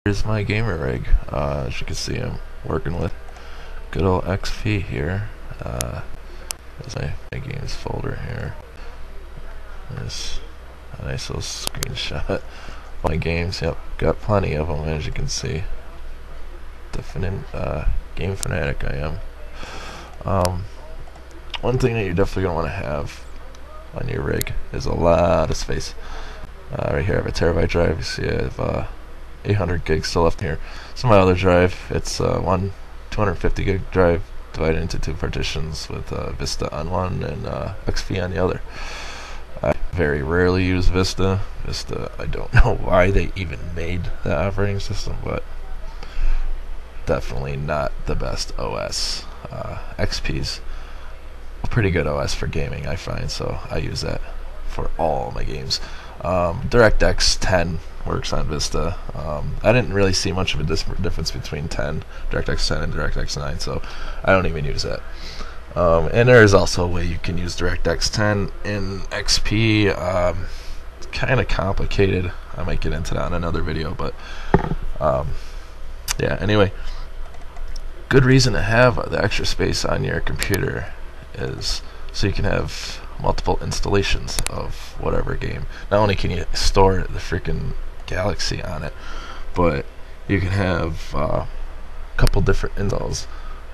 Here's my gamer rig. As you can see, I'm working with good old XP here. There's my games folder here. There's a nice little screenshot. My games, yep, got plenty of them, as you can see. Definite game fanatic I am. One thing that you're definitely going to want to have on your rig is a lot of space. Right here I have a terabyte drive. You see I have 800 gigs still left here. So my other drive, it's one 250 gig drive divided into two partitions with Vista on one and XP on the other. I very rarely use Vista. I don't know why they even made that operating system, but definitely not the best OS. XP's a pretty good OS for gaming, I find, so I use that for all my games. DirectX 10 works on Vista. I didn't really see much of a difference between DirectX 10 and DirectX 9, so I don't even use that. And there is also a way you can use DirectX 10 in XP. It's kind of complicated. I might get into that in another video, but yeah, anyway, good reason to have the extra space on your computer is so you can have multiple installations of whatever game. Not only can you store the freaking Galaxy on it, but you can have a couple different installs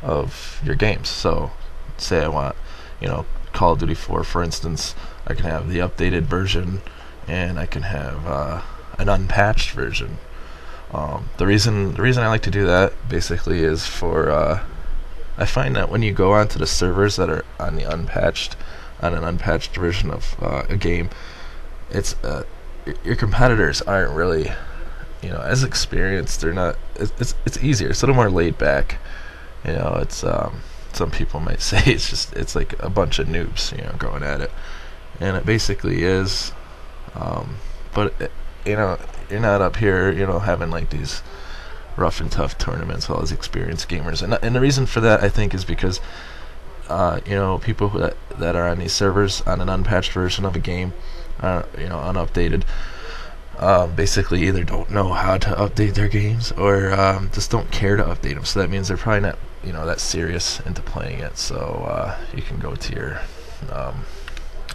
of your games. So say I want, Call of Duty 4 for instance, I can have the updated version and I can have an unpatched version. The reason I like to do that basically is for I find that when you go onto the servers that are on an unpatched version of a game, it's your competitors aren't really as experienced. They're not. It's easier. It's a little more laid back. It's some people might say it's like a bunch of noobs going at it, and it basically is. But you're not up here having like these rough and tough tournaments with all these experienced gamers, and the reason for that I think is because people that are on these servers on an unpatched version of a game, unupdated, basically either don't know how to update their games or just don't care to update them. So that means they're probably not that serious into playing it. So you can go to your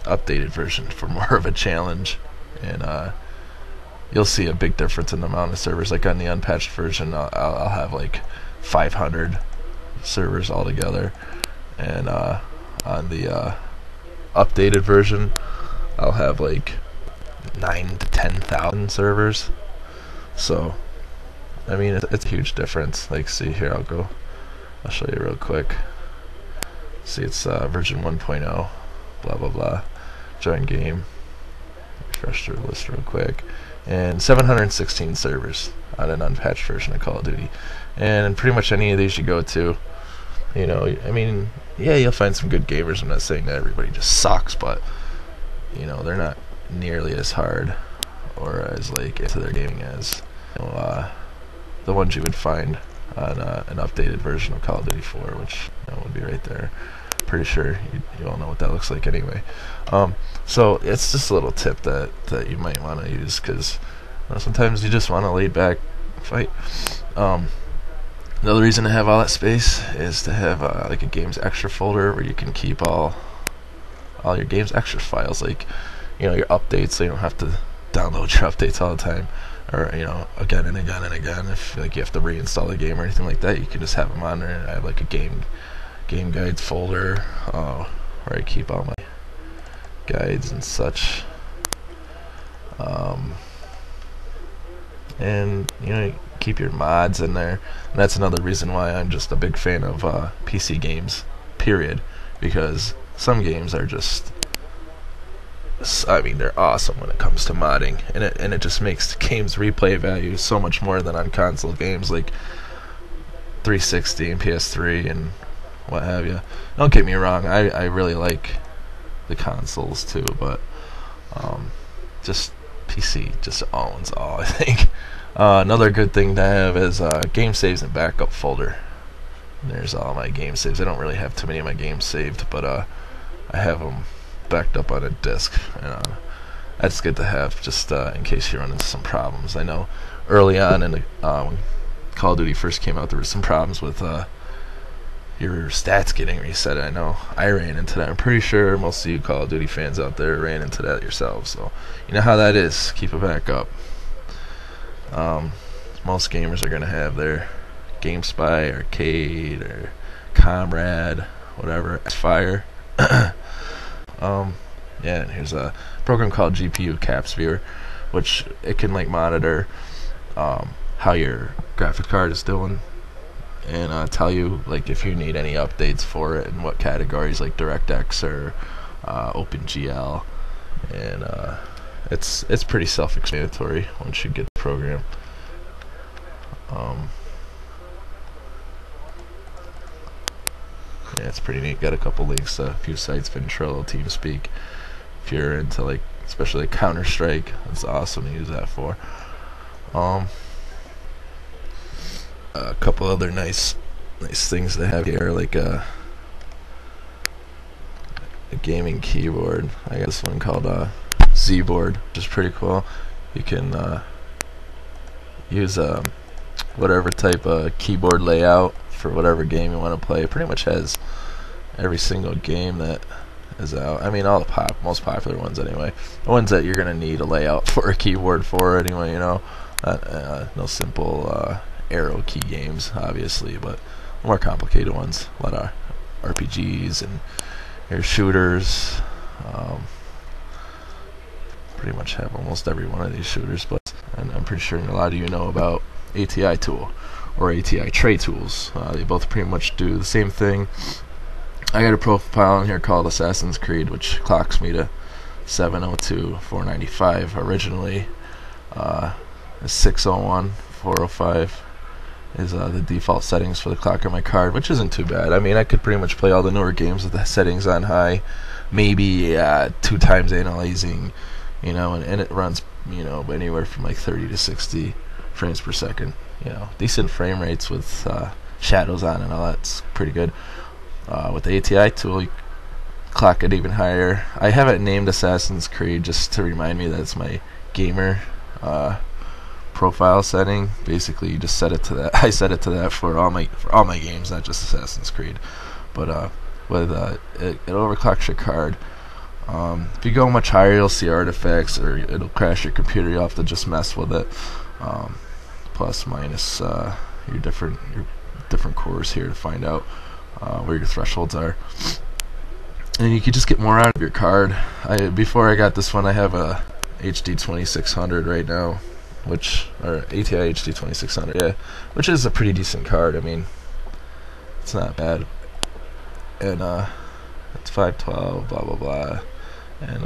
updated version for more of a challenge, and you'll see a big difference in the amount of servers. Like on the unpatched version, I'll have like 500 servers altogether, and on the updated version, I'll have like 9,000 to 10,000 servers. So, I mean, it's a huge difference. Like, see here, I'll show you real quick. See, it's version 1.0, blah blah blah. Join game. Refresh the list real quick. And 716 servers on an unpatched version of Call of Duty. And pretty much any of these you go to, I mean, yeah, you'll find some good gamers. I'm not saying that everybody just sucks, but they're not nearly as hard or as like into their gaming as the ones you would find on an updated version of Call of Duty 4, which would be right there. Pretty sure you all know what that looks like anyway. So it's just a little tip that you might want to use, because sometimes you just want a laid back fight. Another reason to have all that space is to have like a games extra folder where you can keep all your games extra files, like your updates, so you don't have to download your updates all the time, or again and again and again. If like you have to reinstall a game or anything like that, you can just have them on there. And I have like a game guides folder where I keep all my guides and such, and keep your mods in there. And that's another reason why I'm just a big fan of PC games, period, because some games are just, I mean, they're awesome when it comes to modding, and it just makes the game's replay value so much more than on console games like 360 and PS3 and what have you. Don't get me wrong, I really like the consoles too, but just PC just owns all, I think. Another good thing to have is game saves and backup folder. There's all my game saves. I don't really have too many of my games saved, but I have them backed up on a disk, and that's good to have, just in case you run into some problems. I know early on in the when Call of Duty first came out, there were some problems with your stats getting reset. I know I ran into that. I'm pretty sure most of you Call of Duty fans out there ran into that yourselves. So you know how that is. Keep it back up. Most gamers are gonna have their GameSpy, Arcade, or Comrade, whatever, Fire. Yeah, and here's a program called GPU Caps Viewer, which it can like monitor how your graphic card is doing, and tell you like if you need any updates for it and what categories, like DirectX or OpenGL, and it's pretty self-explanatory once you get the program. Yeah, it's pretty neat. Got a couple links to a few sites, Ventrilo, TeamSpeak. If you're into like, especially like Counter-Strike, it's awesome to use that for. A couple other nice things to have here, like a gaming keyboard. I got this one called Z-board, which is pretty cool. You can use whatever type of keyboard layout for whatever game you want to play. It pretty much has every single game that is out. I mean, all the most popular ones anyway. The ones that you're gonna need a layout for a keyboard for anyway. You know, no simple arrow key games, obviously, but more complicated ones. A lot of RPGs and your shooters. Pretty much have almost every one of these shooters, and I'm pretty sure a lot of you know about ATI tool or ATI tray tools. They both pretty much do the same thing. I got a profile in here called Assassin's Creed, which clocks me to 702.495. Originally, 601.405 is the default settings for the clock on my card, which isn't too bad. I mean, I could pretty much play all the newer games with the settings on high, maybe 2 times analyzing, you know, and it runs, you know, anywhere from like 30 to 60 frames per second. You know, decent frame rates with shadows on and all that's pretty good. With the ATI tool, you clock it even higher. I have it named Assassin's Creed just to remind me that it's my gamer profile setting. Basically, you just set it to that. I set it to that for all my games, not just Assassin's Creed. But it overclocks your card. If you go much higher, you'll see artifacts, or it'll crash your computer. You'll have to just mess with it. Plus, minus your different cores here to find out where your thresholds are. And you can just get more out of your card. Before I got this one, I have a HD 2600 right now, or ATI HD 2600, yeah, which is a pretty decent card. I mean, it's not bad, and it's 512, blah blah blah, and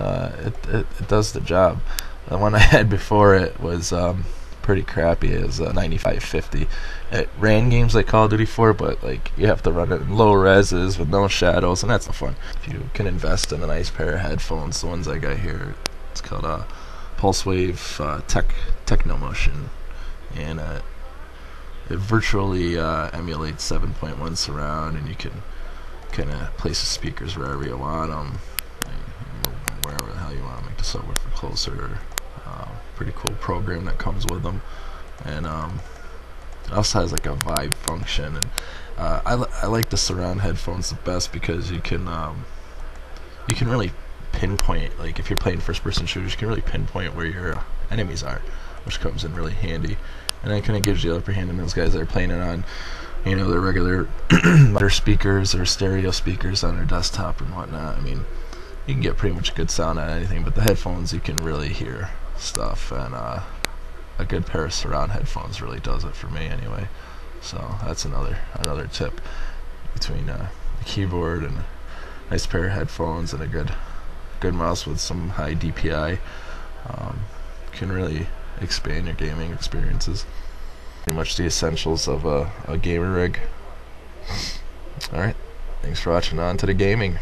it does the job. The one I had before it was pretty crappy. It was 9550. It ran games like Call of Duty 4, but like you have to run it in low reses with no shadows, and that's no fun. If you can invest in a nice pair of headphones, the ones I got here, it's called Pulsewave Techno Motion, and it virtually emulates 7.1 surround, and you can kind of place the speakers wherever you want them, wherever the hell you want to make the subwoofer closer. Pretty cool program that comes with them, and it also has like a vibe function, and I like the surround headphones the best because you can really pinpoint, like if you're playing first-person shooters, you can really pinpoint where your enemies are, which comes in really handy, and it kind of gives you the upper hand in those guys that are playing it on, you know, their regular their speakers or stereo speakers on their desktop and whatnot. I mean, you can get pretty much good sound on anything, but the headphones, you can really hear stuff, and a good pair of surround headphones really does it for me anyway. So that's another tip between the keyboard and a nice pair of headphones and a good mouse with some high DPI. Can really expand your gaming experiences. Pretty much the essentials of a gamer rig. Alright, thanks for watching. On to the gaming.